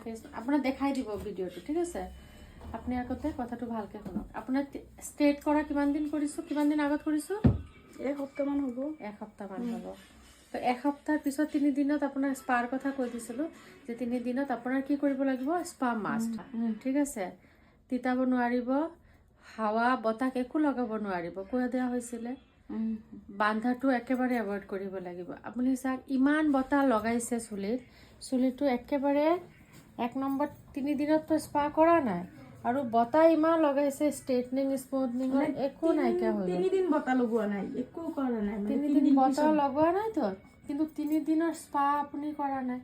face আপোনাৰ দেখাই দিব ভিডিঅ'টো ঠিক আছে আপুনি আগতে কথাটো ভালকে শুনক আপোনাৰ ষ্ট্ৰেট কৰা কিমান দিন কৰিছো কিমান দিন আগত কৰিছো এসপ্তাহমান হ'ব এসপ্তাহমান হ'ব তো এসপ্তাহৰ পিছত 3 দিনত আপোনাৰ স্পাৰ কথা কৈ দিছিলো যে 3 দিনত আপোনাৰ কি কৰিব লাগিব স্পা মাষ্ট ঠিক আছে তিতাব নোৱাৰিব হাৱা বতাহ একো লগাব নোৱাৰিব কৈ দিয়া হৈছিলে বান্ধাটো একেবাৰে এভয়েড কৰিব লাগিব আপুনি চাক ইমান বতাহ লগাইছে চুলিটো একেবাৰে 1 নম্বৰ 3 দিনত তো স্পা কৰা নাই আৰু বতাহ ইমান লগাইছে ষ্ট্ৰেটনিং স্মুথনিং একো নাইকিয়া হৈ গ'ল 3 দিন বতাহ লগোৱা নাই একো কৰা নাই 3 দিন বতাহ লগোৱা নাই তো কিন্তু 3 দিনৰ স্পা আপুনি কৰা নাই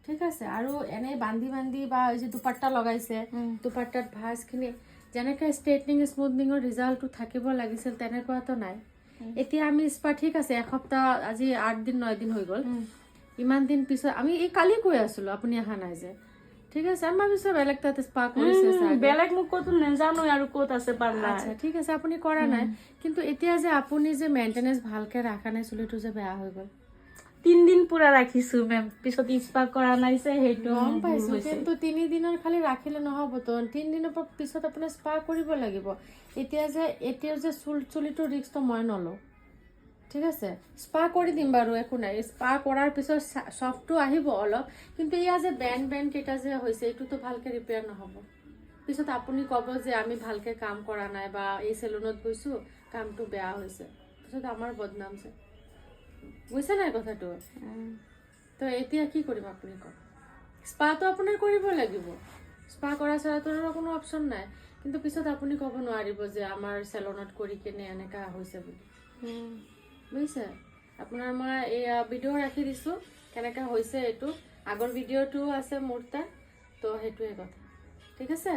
ঠিক আছে আৰু এনে বান্ধি বান্ধি বা এই যে দুপাট্টা লগাইছে দুপাট্টাত ভাঁজখিনি যেনেকৈ ষ্ট্ৰেটনিং স্মুথনিঙৰ ৰিজাল্টটো থাকিব লাগিছিল তেনেকুৱাতো নাই এতিয়া আমি স্পা ঠিক আছে এসপ্তাহ আজি 8 দিন 9 দিন হৈ গ'ল ইমান দিন পিছত আমি এই কালি কৈ আছিলো আপুনি অহা নাই যে ঠিক আছে আমি ভাবিছো বেলেগ তাতে স্পা কৰিছে চাগে বেলেগ মোক ক'তো নাজানো আৰু ক'ত আছে পাৰ্লাৰ আচ্ছা ঠিক আছে আপুনি কৰা নাই কিন্তু এতিয়া যে আপুনি যে মেইনটেনেন্স ভালকে ৰাখা নাই চুলিটো যে বেয়া হৈ গ'ল 3 দিন পুৰা ৰাখিছো মেম পিছত স্পা কৰা নাইছে হেইটো গম পাইছো কিন্তু 3 দিনৰ খালি ৰাখিলে নহব তো 3 দিনৰ পিছত আপুনি স্পা কৰিব লাগিব এতিয়া যে চুলিটো ৰিস্কটো মই নলওঁ ঠিক আছে স্পা কৰি দিম বাৰু একো নাই স্পা কৰাৰ পিছত সফটটো আহিব অলপ কিন্তু ইয়া যে বেন কেটা যে হৈছে এটোতো ভালকে ৰিপেয়াৰ নহব পিছত আপুনি ক'ব যে আমি ভালকে কাম কৰা নাই বা এই সেলুনত গৈছো কামটো বেয়া হৈছে পিছত আমাৰ বদনাম আছে বুঝছে নাই কথাটো তো এতিয়া কি কৰিম আপুনি কওক স্পাটো আপোনাৰ কৰিব লাগিব স্পা কৰা ছাড়াতো কোনো অপচন নাই কিন্তু পিছত আপুনি ক'ব নোৱাৰিব যে আমাৰ সেলুনত কৰি কেনে এনেকা হৈছে বুলি বুজিছে আপোনাৰ মই এই ভিডিঅ' ৰাখি দিছো কেনেকা হৈছে এইটো আগৰ ভিডিঅ'টো আছে মোৰ তাত তো সেইটোৱে কথা ঠিক আছে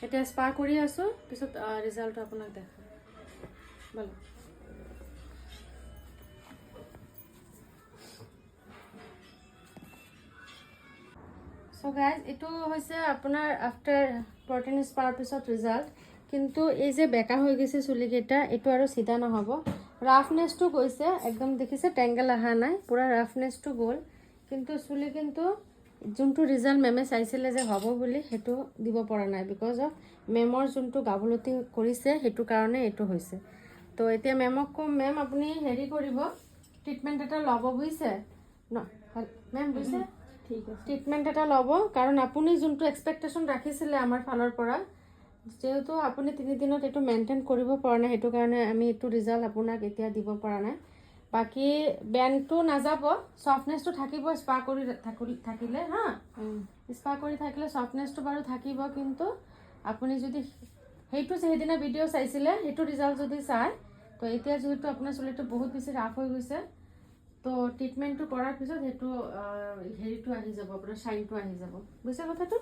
এতিয়া স্পা কৰি আছো পিছত ৰিজাল্টটো আপোনাক দেখাম বলো সো গাইজ এটো হৈছে আপোনাৰ আফটাৰ প্ৰটিন স্পাৰ পিছত ৰিজাল্ট কিন্তু এই যে বেকা হৈ গৈছে চুলিকেইটা এইটো আৰু সিধা নহব ৰাফনেছটো গৈছে একদম দেখিছে টেংগল আহা নাই পুৰা ৰাফনেছটো গ'ল কিন্তু চুলি কিন্তু যোনটো ৰিজাল্ট মেমে চাইছিলে যে হ'ব বুলি হেতু দিব পৰা নাই বিকজ অফ মেমৰ যোনটো গাবলতি কৰিছে হেতু কাৰণে এটো হৈছে তো এতিয়া মেমক কম মেম আপুনি হেৰি কৰিব ট্ৰিটমেন্ট এটা ল'ব বুজিছে ন মেম বুজিছে ঠিক আছে ট্ৰিটমেন্ট এটা ল'ব কাৰণ আপুনি যোনটো এক্সপেক্টেশন ৰাখিছিলে আমাৰ ফালৰ পৰা যেহেতু আপুনি 3 দিনত এটো মেইনটেইন কৰিব পৰা নাই হেতু কাৰণে আমি এটো ৰিজাল্ট আপোনাক এতিয়া দিব পৰা নাই বাকি বেনটো নাযাব সফটনেসটো থাকিব স্পা কৰি থাকিলে হা স্পা কৰি থাকিলে সফটনেসটো বাৰু থাকিব কিন্তু আপুনি যদি হেতু সেদিনা ভিডিও চাইছিলে হেতু ৰিজাল্ট যদি চাই তো এতিয়া যেহেতু আপোনাৰ চুলিটো বহুত বেছি ৰাফ হৈ গৈছে তো ট্ৰিটমেন্টটো কৰাৰ পিছত হেতু হেৰিটো আহি যাব আপোনাৰ শাইনটো আহি যাব বুজিছে কথাটো